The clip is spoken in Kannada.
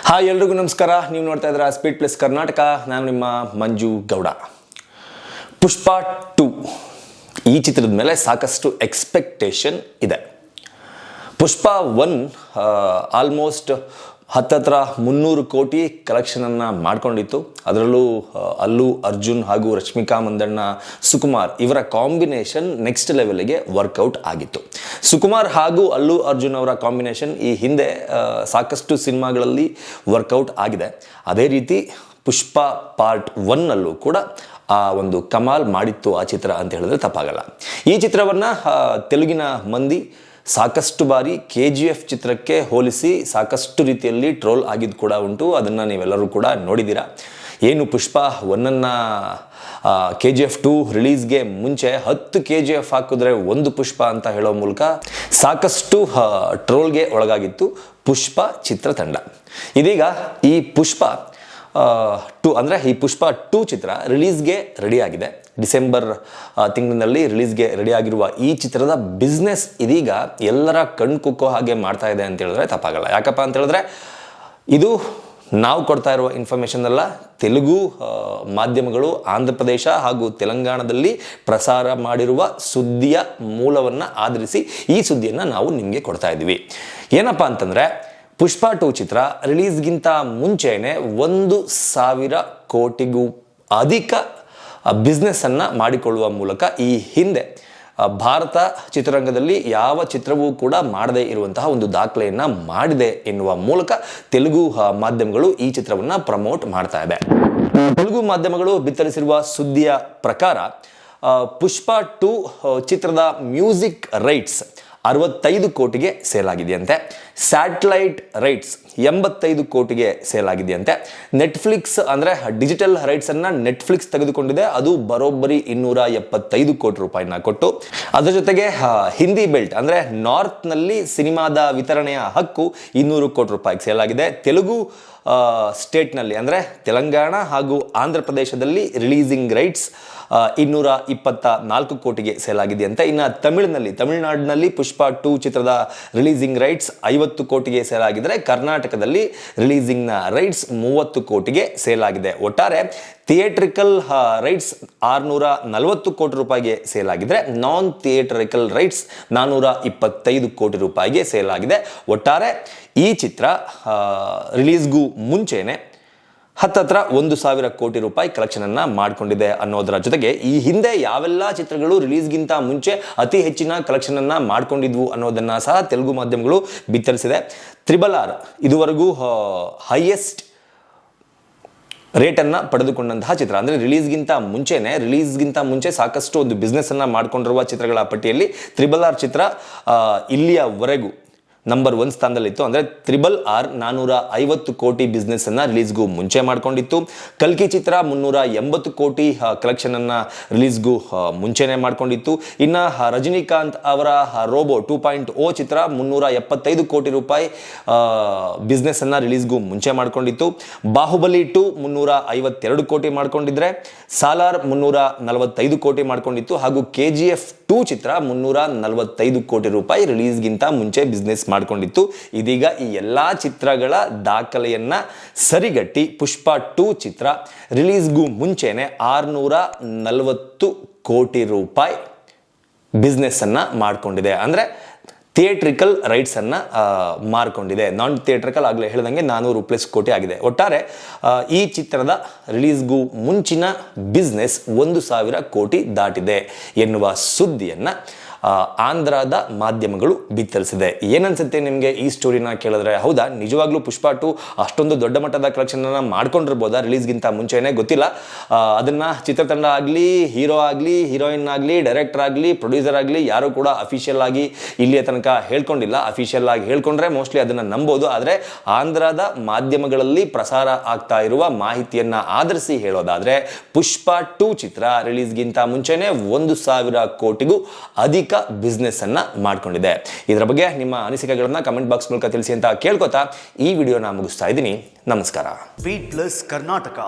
ಹಾಯ್ ಎಲ್ರಿಗೂ ನಮಸ್ಕಾರ. ನೀವು ನೋಡ್ತಾ ಇದ್ದೀರಾ ಸ್ಪೀಡ್ ಪ್ಲಸ್ ಕರ್ನಾಟಕ. ನಾನು ನಿಮ್ಮ ಮಂಜು ಗೌಡ. ಪುಷ್ಪ 2 ಈ ಚಿತ್ರದ ಮೇಲೆ ಸಾಕಷ್ಟು ಎಕ್ಸ್ಪೆಕ್ಟೇಷನ್ ಇದೆ. ಪುಷ್ಪ 1 ಆಲ್ಮೋಸ್ಟ್ ಹತ್ತತ್ರ 300 ಕೋಟಿ ಕಲೆಕ್ಷನನ್ನು ಮಾಡ್ಕೊಂಡಿತ್ತು. ಅದರಲ್ಲೂ ಅಲ್ಲು ಅರ್ಜುನ್ ಹಾಗೂ ರಶ್ಮಿಕಾ ಮಂದಣ್ಣ, ಸುಕುಮಾರ್ ಇವರ ಕಾಂಬಿನೇಷನ್ ನೆಕ್ಸ್ಟ್ ಲೆವೆಲ್ಗೆ ವರ್ಕೌಟ್ ಆಗಿತ್ತು. ಸುಕುಮಾರ್ ಹಾಗೂ ಅಲ್ಲು ಅರ್ಜುನ್ ಅವರ ಕಾಂಬಿನೇಷನ್ ಈ ಹಿಂದೆ ಸಾಕಷ್ಟು ಸಿನಿಮಾಗಳಲ್ಲಿ ವರ್ಕೌಟ್ ಆಗಿದೆ. ಅದೇ ರೀತಿ ಪುಷ್ಪ ಪಾರ್ಟ್ 1 ಕೂಡ ಆ ಒಂದು ಕಮಾಲ್ ಮಾಡಿತ್ತು ಆ ಚಿತ್ರ ಅಂತ ಹೇಳಿದ್ರೆ ತಪ್ಪಾಗಲ್ಲ. ಈ ಚಿತ್ರವನ್ನು ತೆಲುಗಿನ ಮಂದಿ ಸಾಕಷ್ಟು ಬಾರಿ KGF ಚಿತ್ರಕ್ಕೆ ಹೋಲಿಸಿ ಸಾಕಷ್ಟು ರೀತಿಯಲ್ಲಿ ಟ್ರೋಲ್ ಆಗಿದ್ದು ಕೂಡ ಉಂಟು. ಅದನ್ನು ನೀವೆಲ್ಲರೂ ಕೂಡ ನೋಡಿದ್ದೀರಾ. ಏನು ಪುಷ್ಪ 1 KGF 2 ರಿಲೀಸ್ಗೆ ಮುಂಚೆ 10 KGF ಹಾಕಿದ್ರೆ 1 ಪುಷ್ಪ ಅಂತ ಹೇಳೋ ಮೂಲಕ ಸಾಕಷ್ಟು ಟ್ರೋಲ್ಗೆ ಒಳಗಾಗಿತ್ತು ಪುಷ್ಪ ಚಿತ್ರತಂಡ. ಇದೀಗ ಈ ಪುಷ್ಪ 2 ಅಂದರೆ ಈ ಪುಷ್ಪ 2 ಚಿತ್ರ ರಿಲೀಸ್ಗೆ ರೆಡಿ ಆಗಿದೆ. ಡಿಸೆಂಬರ್ ತಿಂಗಳಿನಲ್ಲಿ ರಿಲೀಸ್ಗೆ ರೆಡಿ ಆಗಿರುವ ಈ ಚಿತ್ರದ ಬಿಸ್ನೆಸ್ ಇದೀಗ ಎಲ್ಲರ ಕಣ್ಕುಕ್ಕೋ ಹಾಗೆ ಮಾಡ್ತಾ ಇದೆ ಅಂತ ಹೇಳಿದ್ರೆ ತಪ್ಪಾಗಲ್ಲ. ಯಾಕಪ್ಪ ಅಂತ ಹೇಳಿದ್ರೆ ಇದು ನಾವು ಕೊಡ್ತಾ ಇರುವ ಇನ್ಫಾರ್ಮೇಷನ್ ಅಲ್ಲ, ತೆಲುಗು ಮಾಧ್ಯಮಗಳು ಆಂಧ್ರ ಪ್ರದೇಶ ಹಾಗೂ ತೆಲಂಗಾಣದಲ್ಲಿ ಪ್ರಸಾರ ಮಾಡಿರುವ ಸುದ್ದಿಯ ಮೂಲವನ್ನು ಆಧರಿಸಿ ಈ ಸುದ್ದಿಯನ್ನು ನಾವು ನಿಮಗೆ ಕೊಡ್ತಾ ಇದ್ದೀವಿ. ಏನಪ್ಪ ಅಂತಂದರೆ ಪುಷ್ಪ 2 ಚಿತ್ರ ರಿಲೀಸ್ಗಿಂತ ಮುಂಚೆನೇ 1,000 ಕೋಟಿಗೂ ಅಧಿಕ ಬಿಸ್ನೆಸ್ಸನ್ನು ಮಾಡಿಕೊಳ್ಳುವ ಮೂಲಕ ಈ ಹಿಂದೆ ಭಾರತ ಚಿತ್ರರಂಗದಲ್ಲಿ ಯಾವ ಚಿತ್ರವೂ ಕೂಡ ಮಾಡದೇ ಇರುವಂತಹ ಒಂದು ದಾಖಲೆಯನ್ನು ಮಾಡಿದೆ ಎನ್ನುವ ಮೂಲಕ ತೆಲುಗು ಮಾಧ್ಯಮಗಳು ಈ ಚಿತ್ರವನ್ನು ಪ್ರಮೋಟ್ ಮಾಡ್ತಾ ಇದೆ. ತೆಲುಗು ಮಾಧ್ಯಮಗಳು ಬಿತ್ತರಿಸಿರುವ ಸುದ್ದಿಯ ಪ್ರಕಾರ ಪುಷ್ಪ 2 ಚಿತ್ರದ ಮ್ಯೂಸಿಕ್ ರೈಟ್ಸ್ 65 ಕೋಟಿಗೆ ಸೇಲ್ ಆಗಿದೆಯಂತೆ. ಸ್ಯಾಟಲೈಟ್ ರೈಟ್ಸ್ 85 ಕೋಟಿಗೆ ಸೇಲ್ ಆಗಿದೆಯಂತೆ. ನೆಟ್ಫ್ಲಿಕ್ಸ್ ಅಂದರೆ ಡಿಜಿಟಲ್ ರೈಟ್ಸನ್ನು ನೆಟ್ಫ್ಲಿಕ್ಸ್ ತೆಗೆದುಕೊಂಡಿದೆ. ಅದು ಬರೋಬ್ಬರಿ 275 ಕೋಟಿ ರೂಪಾಯಿನ ಕೊಟ್ಟು. ಅದರ ಜೊತೆಗೆ ಹಿಂದಿ ಬೆಲ್ಟ್ ಅಂದರೆ ನಾರ್ತ್ನಲ್ಲಿ ಸಿನಿಮಾದ ವಿತರಣೆಯ ಹಕ್ಕು 200 ಕೋಟಿ ರೂಪಾಯಿಗೆ ಸೇಲ್ ಆಗಿದೆ. ತೆಲುಗು ಸ್ಟೇಟ್ನಲ್ಲಿ ಅಂದರೆ ತೆಲಂಗಾಣ ಹಾಗೂ ಆಂಧ್ರ ಪ್ರದೇಶದಲ್ಲಿ ರಿಲೀಸಿಂಗ್ ರೈಟ್ಸ್ 224 ಕೋಟಿಗೆ ಸೇಲ್ ಆಗಿದೆಯಂತೆ. ಇನ್ನು ತಮಿಳುನಾಡಿನಲ್ಲಿ ಪುಷ್ಪ 2 ಚಿತ್ರದ ರಿಲೀಸಿಂಗ್ ರೈಟ್ಸ್ 50 ಕೋಟಿಗೆ ಸೇಲ್ ಆಗಿದ್ರೆ ಕರ್ನಾಟಕದಲ್ಲಿ ರಿಲೀಸಿಂಗ್ನ ರೈಟ್ಸ್ 30 ಕೋಟಿಗೆ ಸೇಲ್ ಆಗಿದೆ. ಒಟ್ಟಾರೆ ಥಿಯೇಟ್ರಿಕಲ್ ರೈಟ್ಸ್ 640 ಕೋಟಿ ರೂಪಾಯಿಗೆ ಸೇಲ್ ಆಗಿದ್ರೆ ನಾನ್ ಥಿಯೇಟ್ರಿಕಲ್ ರೈಟ್ಸ್ 425 ಕೋಟಿ ರೂಪಾಯಿಗೆ ಸೇಲ್ ಆಗಿದೆ. ಒಟ್ಟಾರೆ ಈ ಚಿತ್ರ ರಿಲೀಸ್ಗೂ ಮುಂಚೆನೆ ಹತ್ತತ್ರ 1,000 ಕೋಟಿ ರೂಪಾಯಿ ಕಲೆಕ್ಷನನ್ನು ಮಾಡಿಕೊಂಡಿದೆ ಅನ್ನೋದರ ಜೊತೆಗೆ ಈ ಹಿಂದೆ ಯಾವೆಲ್ಲ ಚಿತ್ರಗಳು ರಿಲೀಸ್ಗಿಂತ ಮುಂಚೆ ಅತಿ ಹೆಚ್ಚಿನ ಕಲೆಕ್ಷನನ್ನು ಮಾಡಿಕೊಂಡಿದ್ವು ಅನ್ನೋದನ್ನು ಸಹ ತೆಲುಗು ಮಾಧ್ಯಮಗಳು ಬಿತ್ತರಿಸಿದೆ. RRR ಇದುವರೆಗೂ ಹೈಯೆಸ್ಟ್ ರೇಟನ್ನು ಪಡೆದುಕೊಂಡಂತಹ ಚಿತ್ರ. ಅಂದರೆ ರಿಲೀಸ್ಗಿಂತ ಮುಂಚೆ ಸಾಕಷ್ಟು ಒಂದು ಬಿಸ್ನೆಸ್ಸನ್ನು ಮಾಡಿಕೊಂಡಿರುವ ಚಿತ್ರಗಳ ಪಟ್ಟಿಯಲ್ಲಿ RRR ಚಿತ್ರ ಇಲ್ಲಿಯವರೆಗೂ ನಂಬರ್ 1 ಸ್ಥಾನದಲ್ಲಿತ್ತು. ಅಂದರೆ RRR 450 ಕೋಟಿ ಬಿಸ್ನೆಸ್ಸನ್ನು ರಿಲೀಸ್ಗೂ ಮುಂಚೆ ಮಾಡಿಕೊಂಡಿತ್ತು. ಕಲ್ಕಿ ಚಿತ್ರ 380 ಕೋಟಿ ಕಲೆಕ್ಷನನ್ನು ರಿಲೀಸ್ಗೂ ಮುಂಚೆನೇ ಮಾಡಿಕೊಂಡಿತ್ತು. ಇನ್ನು ರಜನಿಕಾಂತ್ ಅವರ ರೋಬೋ 2.0 ಚಿತ್ರ 375 ಕೋಟಿ ರೂಪಾಯಿ ಬಿಸ್ನೆಸ್ಸನ್ನು ರಿಲೀಸ್ಗೂ ಮುಂಚೆ ಮಾಡಿಕೊಂಡಿತ್ತು. ಬಾಹುಬಲಿ 2 352 ಕೋಟಿ ಮಾಡಿಕೊಂಡಿದ್ರೆ ಸಾಲಾರ್ 345 ಕೋಟಿ ಮಾಡಿಕೊಂಡಿತ್ತು. ಹಾಗೂ KGF 2 ಚಿತ್ರ 345 ಕೋಟಿ ರೂಪಾಯಿ ರಿಲೀಸ್ಗಿಂತ ಮುಂಚೆ ಬಿಸ್ನೆಸ್ ಮಾಡಿಕೊಂಡಿತ್ತು. ಇದೀಗ ಈ ಎಲ್ಲ ಚಿತ್ರಗಳ ದಾಖಲೆಯನ್ನ ಸರಿಗಟ್ಟಿ ಪುಷ್ಪ 2 ಚಿತ್ರ ರಿಲೀಸ್ಗೂ ಮುಂಚೆನೆ 640 ಕೋಟಿ ರೂಪಾಯಿ ಬಿಸ್ನೆಸ್ ಅನ್ನ ಮಾಡಿಕೊಂಡಿದೆ. ಅಂದ್ರೆ ಥಿಯೇಟ್ರಿಕಲ್ ರೈಟ್ಸ್ ಅನ್ನ ಮಾರ್ಕೊಂಡಿದೆ. ನಾನ್ ಥಿಯೇಟ್ರಿಕಲ್ ಆಗಲೇ ಹೇಳಿದಂಗೆ 400+ ಕೋಟಿ ಆಗಿದೆ. ಒಟ್ಟಾರೆ ಈ ಚಿತ್ರದ ರಿಲೀಸ್ಗೂ ಮುಂಚಿನ ಬಿಸ್ನೆಸ್ 1,000 ಕೋಟಿ ದಾಟಿದೆ ಎನ್ನುವ ಸುದ್ದಿಯನ್ನ ಆಂಧ್ರದ ಮಾಧ್ಯಮಗಳು ಬಿತ್ತರಿಸಿದೆ. ಏನನ್ಸುತ್ತೆ ನಿಮಗೆ ಈ ಸ್ಟೋರಿನ ಕೇಳಿದ್ರೆ? ಹೌದಾ, ನಿಜವಾಗ್ಲೂ ಪುಷ್ಪ 2 ಅಷ್ಟೊಂದು ದೊಡ್ಡ ಮಟ್ಟದ ಕಲೆಕ್ಷನನ್ನು ಮಾಡ್ಕೊಂಡಿರ್ಬೋದಾ ರಿಲೀಸ್ಗಿಂತ ಮುಂಚೆನೇ? ಗೊತ್ತಿಲ್ಲ. ಅದನ್ನು ಚಿತ್ರತಂಡ ಆಗಲಿ, ಹೀರೋ ಆಗಲಿ, ಹೀರೋಯಿನ್ ಆಗಲಿ, ಡೈರೆಕ್ಟರ್ ಆಗಲಿ, ಪ್ರೊಡ್ಯೂಸರ್ ಆಗಲಿ ಯಾರು ಕೂಡ ಅಫಿಷಿಯಲ್ ಆಗಿ ಇಲ್ಲಿಯ ತನಕ ಹೇಳ್ಕೊಂಡಿಲ್ಲ. ಅಫಿಷಿಯಲ್ ಆಗಿ ಹೇಳ್ಕೊಂಡ್ರೆ ಮೋಸ್ಟ್ಲಿ ಅದನ್ನು ನಂಬೋದು. ಆದರೆ ಆಂಧ್ರದ ಮಾಧ್ಯಮಗಳಲ್ಲಿ ಪ್ರಸಾರ ಆಗ್ತಾ ಇರುವ ಮಾಹಿತಿಯನ್ನು ಆಧರಿಸಿ ಹೇಳೋದಾದರೆ ಪುಷ್ಪ 2 ಚಿತ್ರ ರಿಲೀಸ್ಗಿಂತ ಮುಂಚೆನೇ 1,000 ಕೋಟಿಗೂ ಅಧಿಕ ಬಿಸ್ನೆಸ್ ಅನ್ನ ಮಾಡ್ಕೊಂಡಿದೆ. ಇದರ ಬಗ್ಗೆ ನಿಮ್ಮ ಅನಿಸಿಕೆಗಳನ್ನ ಕಮೆಂಟ್ ಬಾಕ್ಸ್ ಮೂಲಕ ತಿಳಿಸಿ ಅಂತ ಕೇಳ್ಕೊತಾ ಈ ವಿಡಿಯೋನ ಮುಗಿಸ್ತಾ ಇದ್ದೀನಿ. ನಮಸ್ಕಾರ. Speed plus Karnataka.